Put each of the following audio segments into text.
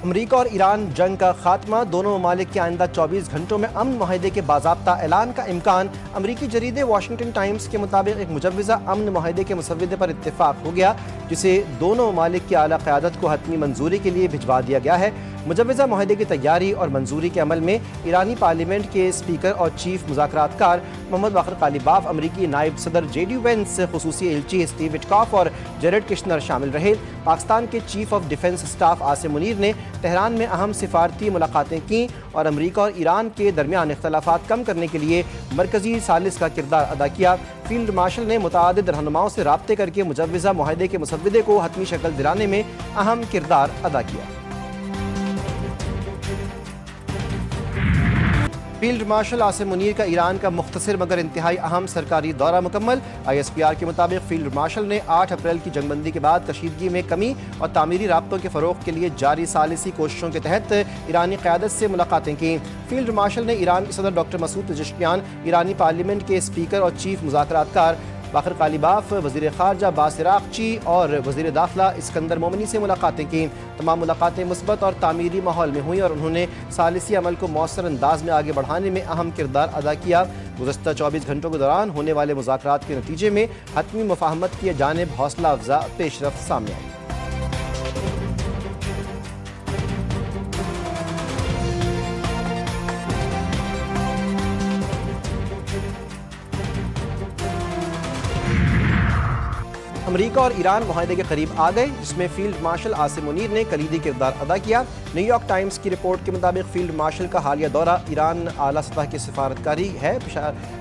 امریکہ اور ایران جنگ کا خاتمہ، دونوں ممالک کے آئندہ 24 گھنٹوں میں امن معاہدے کے باضابطہ اعلان کا امکان۔ امریکی جریدے واشنگٹن ٹائمز کے مطابق ایک مجوزہ امن معاہدے کے مسودے پر اتفاق ہو گیا، جسے دونوں ممالک کی اعلیٰ قیادت کو حتمی منظوری کے لیے بھجوا دیا گیا ہے۔ مجوزہ معاہدے کی تیاری اور منظوری کے عمل میں ایرانی پارلیمنٹ کے اسپیکر اور چیف مذاکرات کار محمد باقر قالیباف، امریکی نائب صدر جے ڈی وینس، خصوصی ایلچی اسٹیو وٹکاف اور جیرڈ کشنر شامل رہے۔ پاکستان کے chief of defence staff Asim Munir نے تہران میں اہم سفارتی ملاقاتیں کیں اور امریکہ اور ایران کے درمیان اختلافات کم کرنے کے لیے مرکزی ثالث کا کردار ادا کیا۔ فیلڈ مارشل نے متعدد رہنماؤں سے رابطے کر کے مجوزہ معاہدے کے مسودے کو حتمی شکل دلانے میں اہم کردار ادا کیا۔ فیلڈ مارشل عاصم منیر کا ایران کا مختصر مگر انتہائی اہم سرکاری دورہ مکمل۔ آئی ایس پی آر کے مطابق فیلڈ مارشل نے 8 اپریل کی جنگ بندی کے بعد کشیدگی میں کمی اور تعمیری رابطوں کے فروغ کے لیے جاری ثالثی کوششوں کے تحت ایرانی قیادت سے ملاقاتیں کیں۔ فیلڈ مارشل نے ایران کے صدر ڈاکٹر مسعود پزشکیان، ایرانی پارلیمنٹ کے اسپیکر اور چیف مذاکرات کار باقر قالیباف، وزیر خارجہ عباس عراقچی اور وزیر داخلہ اسکندر مومنی سے ملاقاتیں کیں۔ تمام ملاقاتیں مثبت اور تعمیری ماحول میں ہوئیں اور انہوں نے ثالثی عمل کو مؤثر انداز میں آگے بڑھانے میں اہم کردار ادا کیا۔ گزشتہ 24 گھنٹوں کے دوران ہونے والے مذاکرات کے نتیجے میں حتمی مفاہمت کی جانب حوصلہ افزا پیش رفت سامنے آئی۔ امریکہ اور ایران معاہدے کے قریب آ گئے، جس میں فیلڈ مارشل عاصم منیر نے کلیدی کردار ادا کیا۔ نیو یارک ٹائمز کی رپورٹ کے مطابق فیلڈ مارشل کا حالیہ دورہ ایران اعلیٰ سطح کی سفارتکاری ہے۔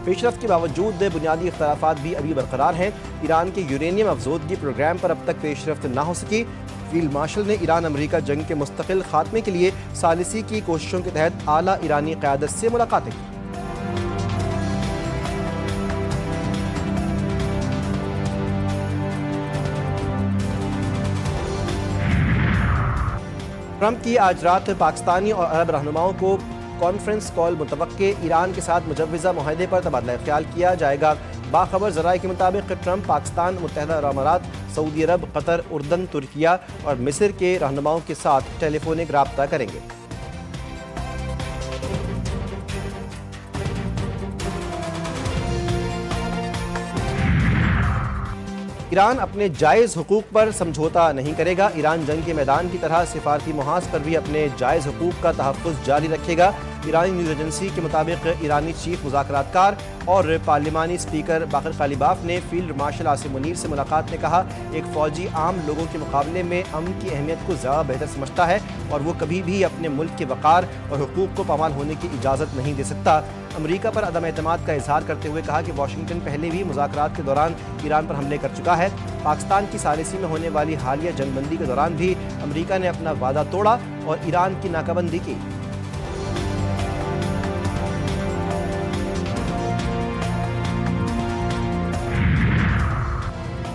پیش رفت کے باوجود بنیادی اختلافات بھی ابھی برقرار ہیں۔ ایران کے یورینیم افزودگی پروگرام پر اب تک پیش رفت نہ ہو سکی۔ فیلڈ مارشل نے ایران امریکہ جنگ کے مستقل خاتمے کے لیے ثالثی کی کوششوں کے تحت اعلیٰ ایرانی قیادت سے ملاقاتیں کی۔ ٹرمپ کی آج رات پاکستانی اور عرب رہنماؤں کو کانفرنس کال متوقع، ایران کے ساتھ مجوزہ معاہدے پر تبادلہ خیال کیا جائے گا۔ باخبر ذرائع کے مطابق ٹرمپ پاکستان، متحدہ عرب امارات، سعودی عرب، قطر، اردن، ترکیہ اور مصر کے رہنماؤں کے ساتھ ٹیلی فونک رابطہ کریں گے۔ ایران اپنے جائز حقوق پر سمجھوتا نہیں کرے گا۔ ایران جنگ کے میدان کی طرح سفارتی محاذ پر بھی اپنے جائز حقوق کا تحفظ جاری رکھے گا۔ ایرانی نیوز ایجنسی کے مطابق ایرانی چیف مذاکرات کار اور پارلیمانی اسپیکر باقر قالیباف نے فیلڈ مارشل عاصم منیر سے ملاقات میں کہا، ایک فوجی عام لوگوں کے مقابلے میں امن کی اہمیت کو زیادہ بہتر سمجھتا ہے اور وہ کبھی بھی اپنے ملک کے وقار اور حقوق کو پامال ہونے کی اجازت نہیں دے سکتا۔ امریکہ پر عدم اعتماد کا اظہار کرتے ہوئے کہا کہ واشنگٹن پہلے بھی مذاکرات کے دوران ایران پر حملے کر چکا ہے۔ پاکستان کی ثالثی میں ہونے والی حالیہ جنگ بندی کے دوران بھی امریکہ نے اپنا وعدہ توڑا اور ایران کی ناکہ بندی کی۔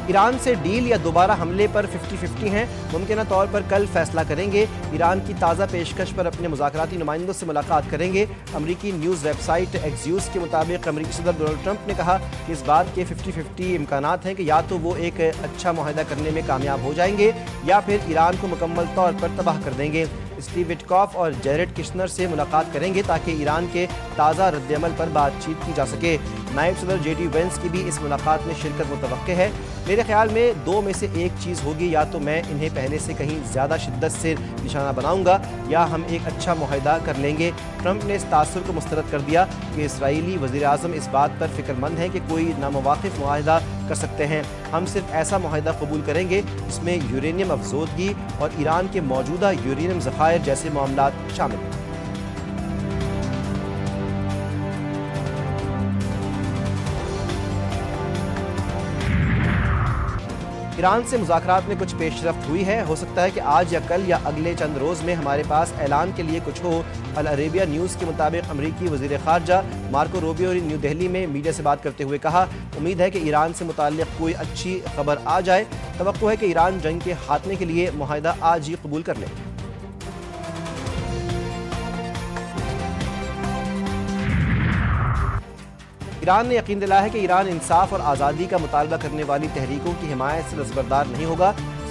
ایران سے ڈیل یا دوبارہ حملے پر 50-50 ہیں، ممکنہ طور پر کل فیصلہ کریں گے۔ ایران کی تازہ پیشکش پر اپنے مذاکراتی نمائندوں سے ملاقات کریں گے۔ امریکی نیوز ویب سائٹ ایکزیوس کے مطابق امریکی صدر ڈونلڈ ٹرمپ نے کہا کہ اس بات کے 50-50 امکانات ہیں کہ یا تو وہ ایک اچھا معاہدہ کرنے میں کامیاب ہو جائیں گے یا پھر ایران کو مکمل طور پر تباہ کر دیں گے۔ اسٹیو وٹکاف اور جیرڈ کشنر سے ملاقات کریں گے تاکہ ایران کے تازہ رد عمل پر بات چیت کی جا سکے۔ نائب صدر جے ڈی وینس کی بھی اس ملاقات میں شرکت متوقع ہے۔ میرے خیال میں دو میں سے ایک چیز ہوگی، یا تو میں انہیں پہلے سے کہیں زیادہ شدت سے نشانہ بناؤں گا یا ہم ایک اچھا معاہدہ کر لیں گے۔ ٹرمپ نے اس تاثر کو مسترد کر دیا کہ اسرائیلی وزیر اعظم اس بات پر فکر مند ہیں کہ کوئی ناموافق معاہدہ کر سکتے ہیں۔ ہم صرف ایسا معاہدہ قبول کریں گے جس میں یورینیم افزودگی اور ایران کے موجودہ یورینیم ذخائر جیسے معاملات شامل ہیں۔ ایران سے مذاکرات میں کچھ پیش رفت ہوئی ہے، ہو سکتا ہے کہ آج یا کل یا اگلے چند روز میں ہمارے پاس اعلان کے لیے کچھ ہو۔ العربیہ نیوز کے مطابق امریکی وزیر خارجہ مارکو روبیو نے نیو دہلی میں میڈیا سے بات کرتے ہوئے کہا، امید ہے کہ ایران سے متعلق کوئی اچھی خبر آ جائے۔ توقع ہے کہ ایران جنگ کے خاتمے کے لیے معاہدہ آج ہی قبول کر لے۔ ایران نے یقین دلایا ہے کہ ایران انصاف اور آزادی کا مطالبہ کرنے والی تحریکوں کی حمایت سے دستبردار نہیں ہوگا۔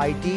IT,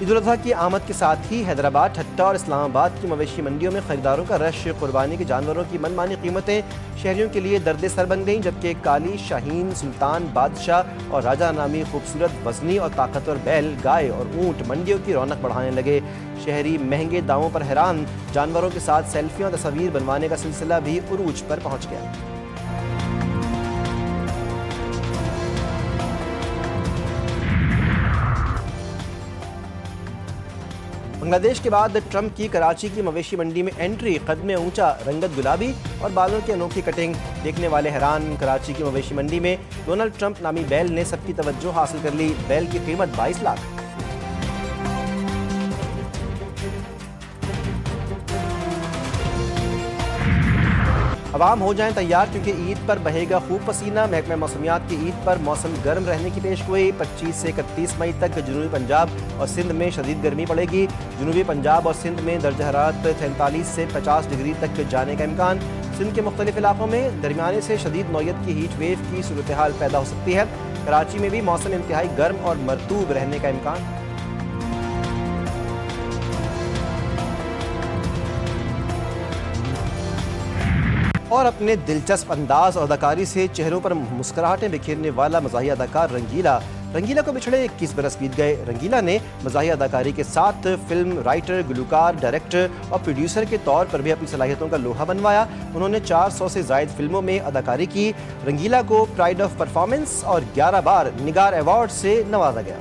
عید الاضحیٰ کی آمد کے ساتھ ہی حیدرآباد، ٹھٹہ اور اسلام آباد کی مویشی منڈیوں میں خریداروں کا رش۔ قربانی کے جانوروں کی من مانی قیمتیں شہریوں کے لیے درد سر بن گئیں، جبکہ کالی، شاہین، سلطان، بادشاہ اور راجہ نامی خوبصورت وزنی اور طاقتور بیل، گائے اور اونٹ منڈیوں کی رونق بڑھانے لگے۔ شہری مہنگے داموں پر حیران، جانوروں کے ساتھ سیلفیوں اور تصاویر بنوانے کا سلسلہ بھی عروج پر پہنچ گیا۔ بنگلہ دیش کے بعد ٹرمپ کی کراچی کی مویشی منڈی میں انٹری، قد میں اونچا، رنگت گلابی اور بالوں کی انوکھی کٹنگ، دیکھنے والے حیران۔ کراچی کی مویشی منڈی میں ڈونلڈ ٹرمپ نامی بیل نے سب کی توجہ حاصل کر لی۔ بیل کی قیمت 22 لاکھ۔ عوام ہو جائیں تیار، کیونکہ عید پر بہے گا خوب پسینہ۔ محکمہ موسمیات کی عید پر موسم گرم رہنے کی پیش گوئی۔ 25 سے 31 مئی تک جنوبی پنجاب اور سندھ میں شدید گرمی پڑے گی۔ جنوبی پنجاب اور سندھ میں درجہ حرارت 43 سے 50 ڈگری تک جانے کا امکان۔ سندھ کے مختلف علاقوں میں درمیانے سے شدید نوعیت کی ہیٹ ویو کی صورتحال پیدا ہو سکتی ہے۔ کراچی میں بھی موسم انتہائی گرم اور مرطوب رہنے کا امکان۔ اور اپنے دلچسپ انداز اور اداکاری سے چہروں پر مسکراہٹیں بکھیرنے والا مزاحیہ اداکار رنگیلا کو بچھڑے 21 برس بیت گئے۔ رنگیلا نے مزاحیہ اداکاری کے ساتھ فلم رائٹر، گلوکار، ڈائریکٹر اور پروڈیوسر کے طور پر بھی اپنی صلاحیتوں کا لوہا بنوایا۔ انہوں نے 400 سے زائد فلموں میں اداکاری کی۔ رنگیلا کو پرائڈ آف پرفارمنس اور 11 بار نگار ایوارڈ سے نوازا گیا۔